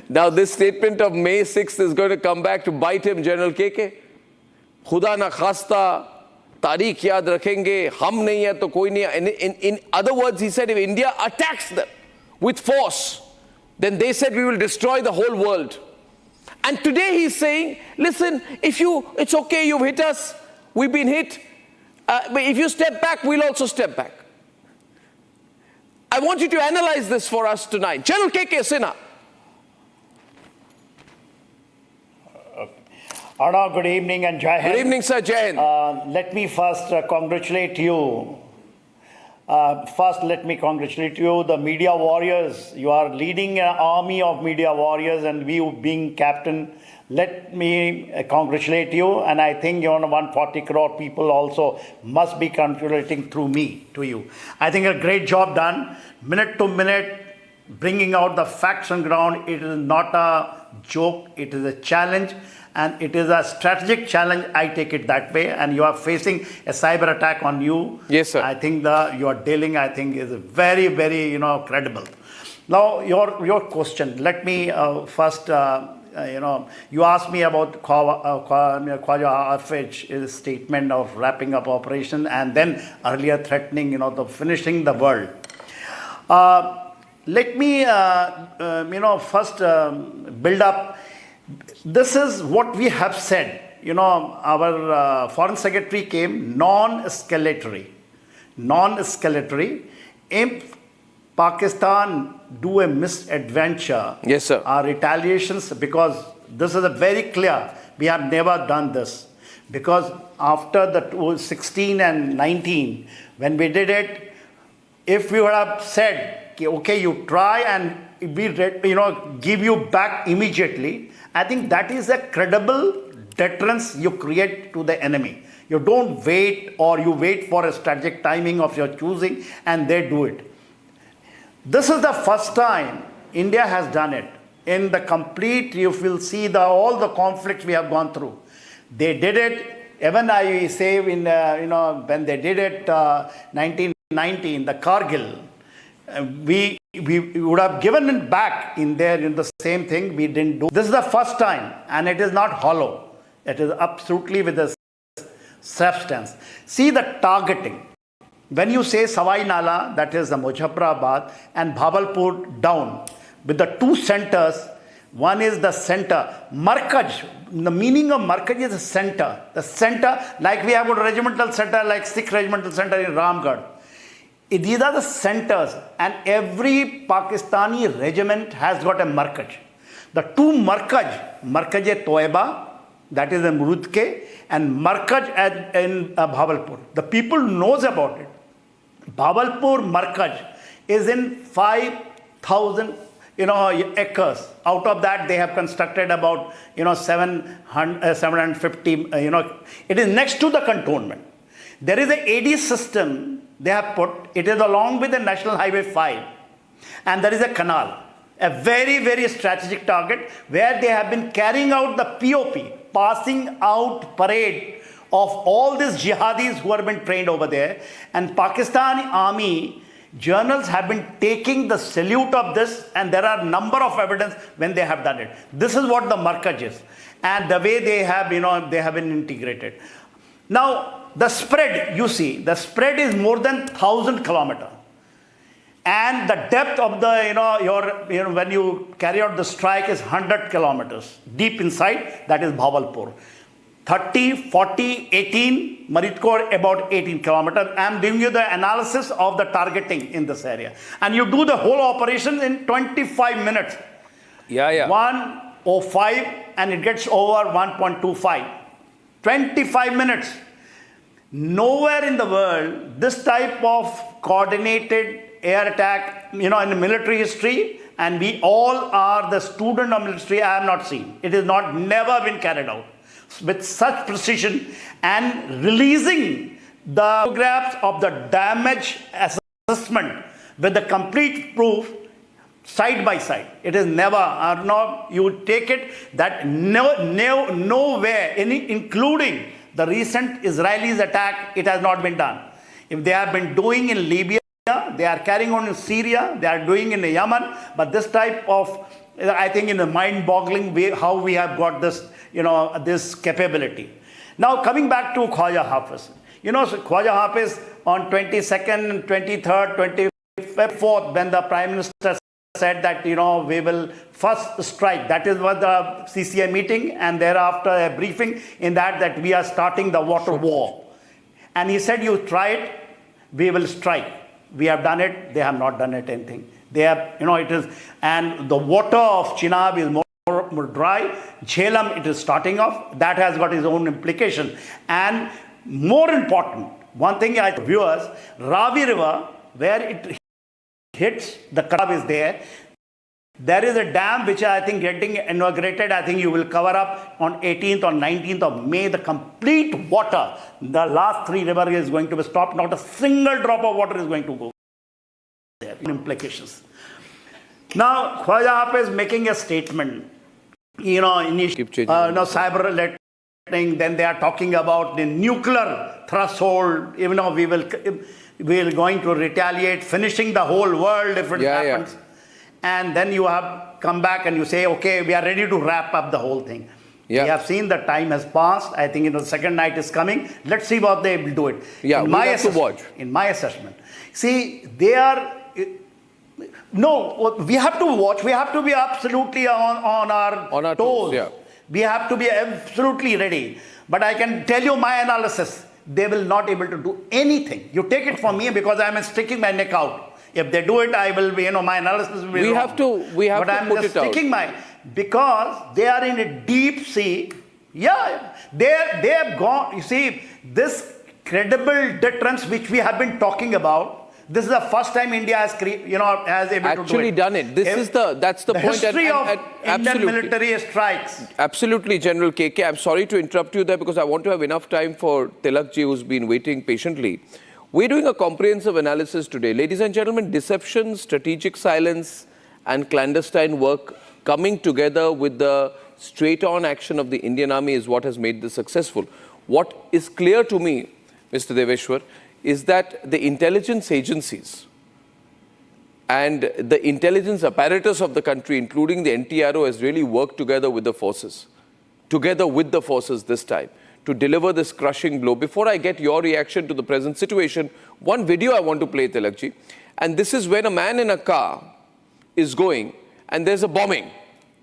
Speaker 4: Now this statement of May 6th is going to come back to bite him, General KK. खुदा न खास्ता, तारीख याद रखेंगे, हम नहीं है तो कोई नहीं है. In other words, he said if India attacks them with force, then they said we will destroy the whole world. And today he's saying, listen, it's okay, you've hit us, we've been hit, but if you step back, we'll also step back. I want you to analyze this for us tonight. General KK Sinha.
Speaker 18: Arnab, good evening and Jai Hind.
Speaker 4: Good evening, sir. Jai Hind.
Speaker 18: Let me first congratulate you. Let me congratulate you, the media warriors. You are leading an army of media warriors, and we being captain, let me congratulate you. And I think 140 crore people also must be congratulating through me to you. I think a great job done. Minute to minute, bringing out the facts on ground. It is not a joke. It is a challenge. and it is a strategic challenge. I take it that way, and you are facing a cyber attack on you.
Speaker 4: Yes, sir.
Speaker 18: I think you are dealing, I think, is very, very, credible. Now, your question. Let me first, you asked me about Khwaja Hafiz's statement of wrapping up operation, and then earlier threatening, the finishing the world. Let me, first build up. This is what we have said. Our foreign secretary came non-escalatory. Non-escalatory. If Pakistan do a misadventure,
Speaker 4: yes, sir,
Speaker 18: retaliations, because this is a very clear, we have never done this. Because after the 16 and 19, when we did it, if we would have said, okay, you try and we give you back immediately, I think that is a credible deterrence you create to the enemy. You don't wait, or you wait for a strategic timing of your choosing and they do it. This is the first time India has done it. In the complete, you will see all the conflicts we have gone through. They did it. Even I say when they did it, 1990 in the Kargil, we would have given it back in the same thing. We didn't do. This is the first time, and it is not hollow. It is absolutely with a substance. See the targeting. When you say Sawai Nala, that is the Muzaffarabad, and Bhabalpur down, with the two centers, one is the center. Markaj, the meaning of Markaj is the center. The center, like we have a regimental center, like Sikh regimental center in Ramgarh. These are the centers, and every Pakistani regiment has got a Markaj. The two Markaj-e-Toiba, that is in Murudke, and Markaj in Bhabalpur. The people knows about it. Bhabalpur Markaj is in 5,000 acres. Out of that, they have constructed about 750. It is next to the cantonment. There is a AD system they have put. It is along with the National Highway 5, and there is a canal. A very, very strategic target where they have been carrying out the POP, passing out parade of all these jihadis who have been trained over there. And Pakistani army journals have been taking the salute of this, and there are number of evidence when they have done it. This is what the Markaj is, and the way they have, they have been integrated. Now, the spread, you see, the spread is more than 1,000 kilometers. And the depth of the, when you carry out the strike is 100 kilometers. Deep inside, that is Bhabalpur. 30, 40, 18, Maridkor about 18 kilometers. I am giving you the analysis of the targeting in this area. And you do the whole operation in 25 minutes.
Speaker 4: Yeah.
Speaker 18: 1:05 and it gets over 1.25. 25 minutes. Nowhere in the world, this type of coordinated air attack, in the military history, and we all are the student of military, I have not seen. It is never been carried out with such precision, and releasing the photographs of the damage assessment with the complete proof side by side. It is never, Arnab, you take it that nowhere, including the recent Israelis attack, it has not been done. If they have been doing in Libya, they are carrying on in Syria, they are doing in Yemen, but this type of, I think, in a mind-boggling way, how we have got this, this capability. Now, coming back to Khwaja Hafiz. Khwaja Hafiz on 22nd, 23rd, 24th, when the Prime Minister said that, we will first strike. That is what the CCA meeting, and thereafter a briefing in that we are starting the water war. And he said, you try it, we will strike. We have done it, they have not done it anything. They have, it is, and the water of Chenab is more dry. Jhelum, it is starting off. That has got its own implication. And more important, one thing I viewers, Ravi River, where it hits, the Karab is there. There is a dam which I think getting inaugurated. I think you will cover up on 18th or 19th of May. The complete water, the last 3 rivers is going to be stopped. Not a single drop of water is going to go there. Implications. Now, Khwaja Hafiz is making a statement. cyber threatening. Then they are talking about the nuclear threshold. We're going to retaliate, finishing the whole world if it happens. Yeah. And then you have come back and you say, okay, we are ready to wrap up the whole thing. Yeah. We have seen the time has passed. I think the second night is coming. Let's see what they will do it.
Speaker 4: Yeah, we have to watch.
Speaker 18: In my assessment. See, they are... No, we have to watch. We have to be absolutely on our toes.
Speaker 4: Yeah.
Speaker 18: We have to be absolutely ready. But I can tell you my analysis. They will not able to do anything. You take it from me because I am sticking my neck out. If they do it, I will be, my analysis will be wrong.
Speaker 4: We have
Speaker 18: but
Speaker 4: to
Speaker 18: I'm
Speaker 4: put
Speaker 18: just
Speaker 4: it out.
Speaker 18: sticking because they are in a deep sea. Yeah, they have gone. You see, this credible deterrence which we have been talking about. This is the first time India has
Speaker 4: actually done it. That's the point.
Speaker 18: History of Indian military strikes.
Speaker 4: Absolutely, General KK. I'm sorry to interrupt you there because I want to have enough time for Tilakji, who's been waiting patiently. We're doing a comprehensive analysis today. Ladies and gentlemen, deception, strategic silence, and clandestine work coming together with the straight-on action of the Indian Army is what has made this successful. What is clear to me, Mr. Deveshwar, is that the intelligence agencies and the intelligence apparatus of the country, including the NTRO, has really worked together with the forces this time to deliver this crushing blow. Before I get your reaction to the present situation, one video I want to play, Tilakji. And this is when a man in a car is going and there's a bombing.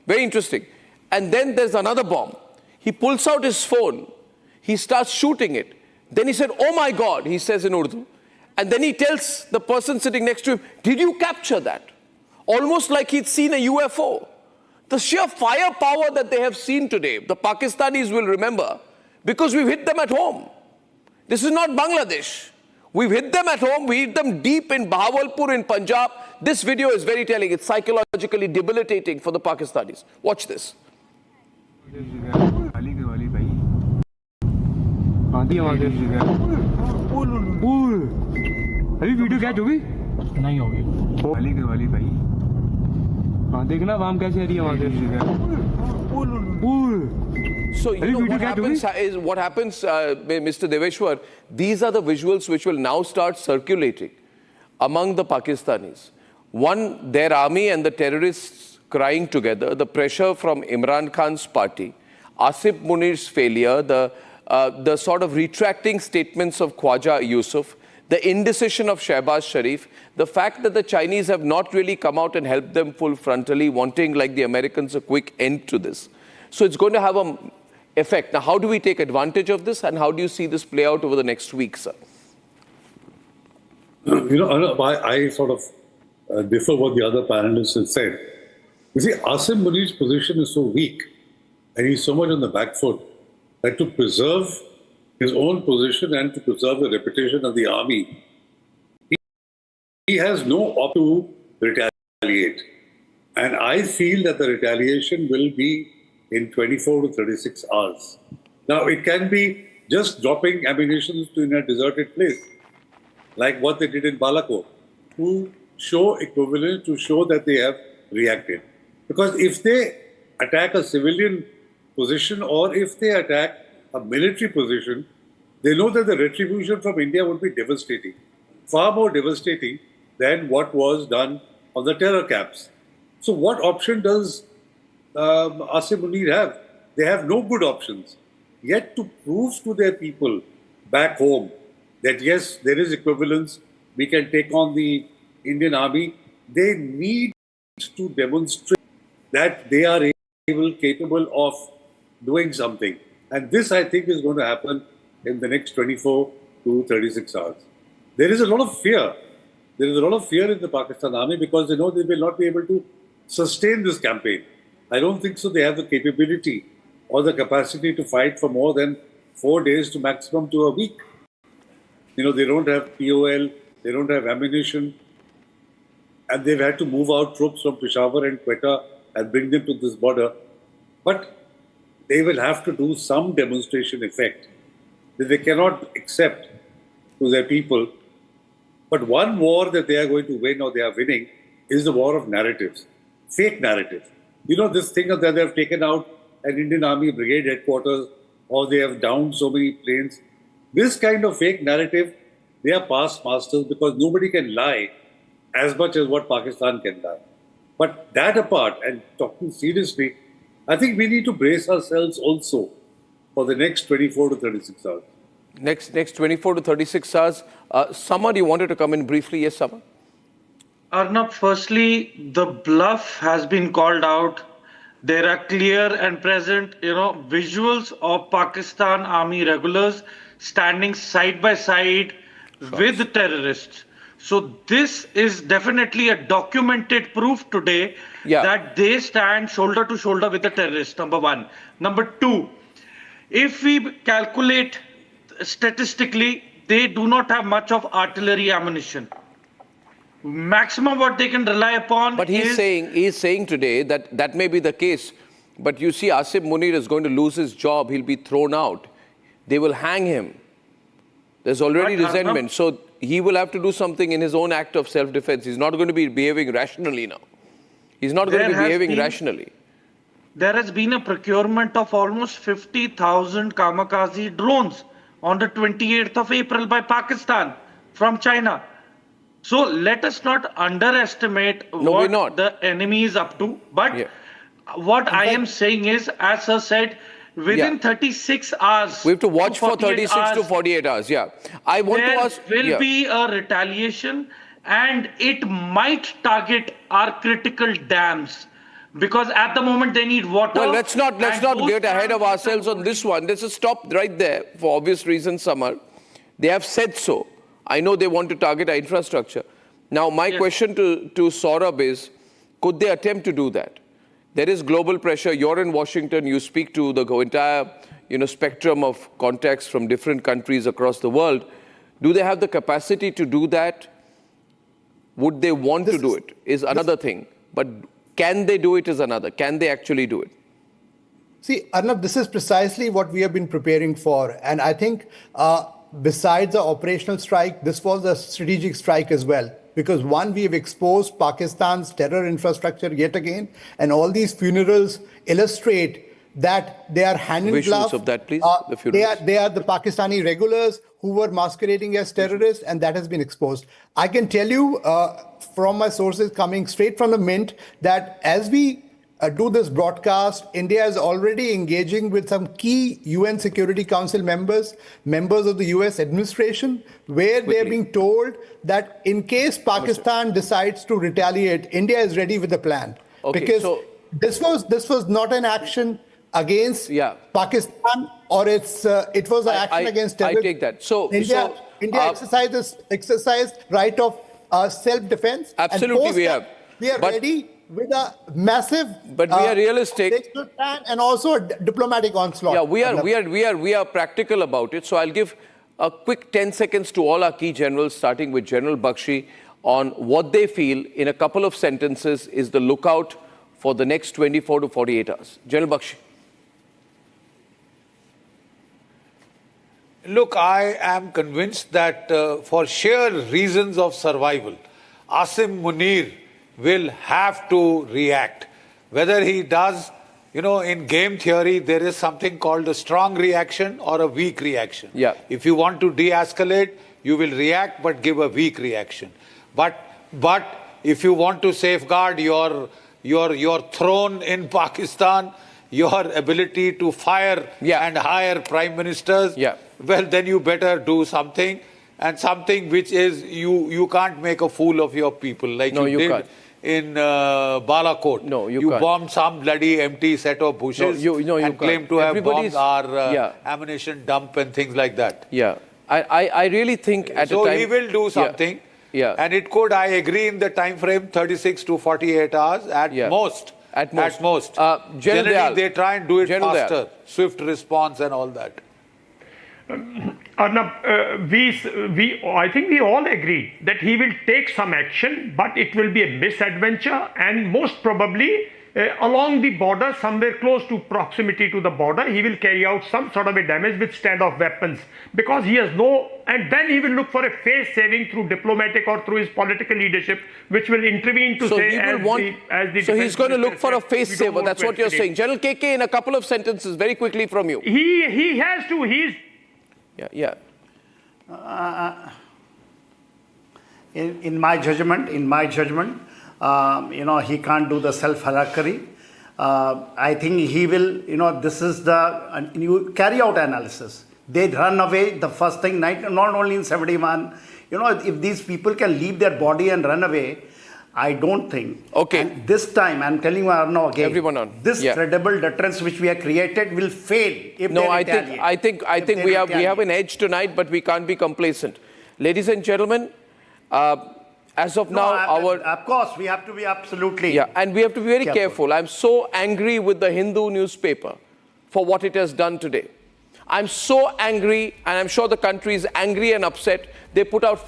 Speaker 4: Very interesting. And then there's another bomb. He pulls out his phone. He starts shooting it. Then he said, "Oh my God," he says in Urdu. And then he tells the person sitting next to him, "Did you capture that?" Almost like he'd seen a UFO. The sheer firepower that they have seen today, the Pakistanis will remember, because we've hit them at home. This is not Bangladesh. We've hit them at home. We hit them deep in Bahawalpur in Punjab. This video is very telling. It's psychologically debilitating for the Pakistanis. Watch this.
Speaker 19: अभी video catch होगी नहीं होगी वाली भाई हाँ देखना वाम कैसे आ रही है वहां से
Speaker 4: So you know what happens, Mr. Deveshwar, these are the visuals which will now start circulating among the Pakistanis. One, their army and the terrorists crying together, the pressure from Imran Khan's party, Asif Munir's failure, the sort of retracting statements of Khwaja Yusuf, the indecision of Shehbaz Sharif, the fact that the Chinese have not really come out and helped them full frontally, wanting, like the Americans, a quick end to this. So it's going to have an effect. Now, how do we take advantage of this, and how do you see this play out over the next week, sir?
Speaker 20: I sort of differ what the other panelists have said. You see, Asim Munir's position is so weak, and he's so much on the back foot, that to preserve his own position and to preserve the reputation of the army, he has no option to retaliate. And I feel that the retaliation will be in 24 to 36 hours. Now, it can be just dropping ammunition in a deserted place, like what they did in Balakot, to show equivalence, to show that they have reacted. Because if they attack a civilian position or if they attack a military position, they know that the retribution from India would be devastating, far more devastating than what was done on the terror camps. So what option does Asim Munir have? They have no good options. Yet to prove to their people back home that yes, there is equivalence, we can take on the Indian army, they need to demonstrate that they are capable of doing something. And this, I think, is going to happen in the next 24 to 36 hours. There is a lot of fear. There is a lot of fear in the Pakistan army because they know they will not be able to sustain this campaign. I don't think so. They have the capability or the capacity to fight for more than 4 days to maximum to a week. They don't have POL, they don't have ammunition, and they've had to move out troops from Peshawar and Quetta and bring them to this border. But they will have to do some demonstration effect that they cannot accept to their people. But one war that they are going to win or they are winning is the war of narratives, fake narratives. You know, this thing that they have taken out an Indian Army brigade headquarters, or they have downed so many planes. This kind of fake narrative, they are past masters because nobody can lie as much as what Pakistan can lie. But that apart, and talking seriously, I think we need to brace ourselves also for the next 24 to 36 hours.
Speaker 4: Next 24 to 36 hours. Samar, you wanted to come in briefly. Yes, Samar.
Speaker 11: Arnab, firstly, the bluff has been called out. There are clear and present, visuals of Pakistan army regulars standing side by side with terrorists. So this is definitely a documented proof today that they stand shoulder to shoulder with the terrorists, number one. Number two, if we calculate statistically, they do not have much of artillery ammunition. Maximum what they can rely upon.
Speaker 4: But he's saying today that may be the case. But you see, Asim Munir is going to lose his job. He'll be thrown out. They will hang him. There's already resentment. So he will have to do something in his own act of self-defense. He's not going to be behaving rationally now. He's not going to be behaving rationally.
Speaker 11: There has been a procurement of almost 50,000 kamikaze drones on the 28th of April by Pakistan from China. So let us not underestimate what the enemy is up to. But what I am saying is, as sir said, within 36 hours.
Speaker 4: We have to watch for 36 to 48 hours. Yeah. I want to ask.
Speaker 11: There will be a retaliation, and it might target our critical dams. Because at the moment they need water.
Speaker 4: Well, let's not get ahead of ourselves on this one. Let's just stop right there for obvious reasons, Samar. They have said so. I know they want to target our infrastructure. Now, my question to Saurabh is, could they attempt to do that? There is global pressure. You're in Washington. You speak to the entire spectrum of contacts from different countries across the world. Do they have the capacity to do that? Would they want to do it is another thing. But can they do it is another. Can they actually do it?
Speaker 12: See, Arnab, this is precisely what we have been preparing for. And I think besides the operational strike, this was a strategic strike as well. Because one, we have exposed Pakistan's terror infrastructure yet again. And all these funerals illustrate that they are hand in glove.
Speaker 4: Visuals of that, please. The funerals.
Speaker 12: They are the Pakistani regulars who were masquerading as terrorists, and that has been exposed. I can tell you from my sources coming straight from the Mint that as we do this broadcast, India is already engaging with some key UN Security Council members of the US administration, where they're being told that in case Pakistan decides to retaliate, India is ready with a plan.
Speaker 4: Okay,
Speaker 12: because this was not an action against Pakistan, or it was an action against terrorism.
Speaker 4: I take that.
Speaker 12: India exercised right of self-defense.
Speaker 4: Absolutely,
Speaker 12: we are ready with a massive,
Speaker 4: but we are realistic,
Speaker 12: and also a diplomatic onslaught.
Speaker 4: Yeah, we are practical about it. So I'll give a quick 10 seconds to all our key generals, starting with General Bakshi, on what they feel in a couple of sentences is the lookout for the next 24 to 48 hours. General Bakshi.
Speaker 13: Look, I am convinced that for sheer reasons of survival, Asim Munir will have to react. Whether he does, in game theory, there is something called a strong reaction or a weak reaction.
Speaker 4: Yeah.
Speaker 13: If you want to de-escalate, you will react but give a weak reaction. But if you want to safeguard your throne in Pakistan, your ability to fire and hire prime ministers, well, then you better do something, and something which is you can't make a fool of your people like you did
Speaker 4: can't.
Speaker 13: In Balakot.
Speaker 4: No, you can't.
Speaker 13: Bombed some bloody empty set of bushes and claimed to have bombed our ammunition dump and things like that.
Speaker 4: Yeah, I really think at a time...
Speaker 13: So he will do something.
Speaker 4: Yeah.
Speaker 13: And it could, I agree, in the time frame 36 to 48 hours at most. At most. Generally, they try and do it faster. Swift response and all that.
Speaker 15: Arnab, I think we all agree that he will take some action, but it will be a misadventure, and most probably along the border, somewhere close to proximity to the border, he will carry out some sort of a damage with standoff weapons, because he has no, and then he will look for a face saving through diplomatic or through his political leadership, which will intervene to
Speaker 4: so
Speaker 15: say
Speaker 4: he will so he's going to look for a face saver. That's what you're saying. General KK, in a couple of sentences, very quickly from you.
Speaker 15: He has to, he's...
Speaker 18: Yeah. In my judgment, he can't do the self-hierarchy. I think he will, this is you carry out analysis. They run away, the first thing, not only in 71, if these people can leave their body and run away, I don't think.
Speaker 4: Okay.
Speaker 18: And this time, I'm telling you, Arnav, again,
Speaker 4: everyone on.
Speaker 18: This credible deterrence which we have created will fail if
Speaker 4: no,
Speaker 18: they retaliate.
Speaker 4: I think we have an edge tonight, but we can't be complacent. Ladies and gentlemen, as of now,
Speaker 18: of course, we have to be absolutely...
Speaker 4: Yeah, and we have to be very careful. I'm so angry with the Hindu newspaper for what it has done today. I'm so angry, and I'm sure the country is angry and upset. They put out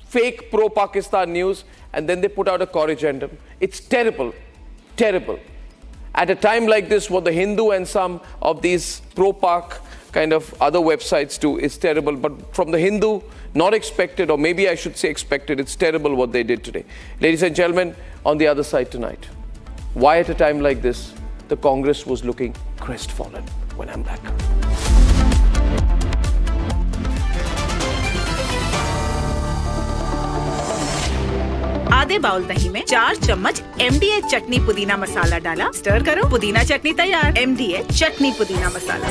Speaker 4: fake pro-Pakistan news, and then they put out a corrigendum. It's terrible, terrible. At a time like this, what the Hindu and some of these pro-Pak kind of other websites do is terrible. But from the Hindu, not expected, or maybe I should say expected, it's terrible what they did today. Ladies and gentlemen, on the other side tonight, why at a time like this, the Congress was looking crestfallen. When I'm back.
Speaker 21: आधे bowl दही में 4 चम्मच MDA चटनी पुदीना मसाला डाला, stir करो, पुदीना चटनी तैयार। MDA चटनी पुदीना मसाला।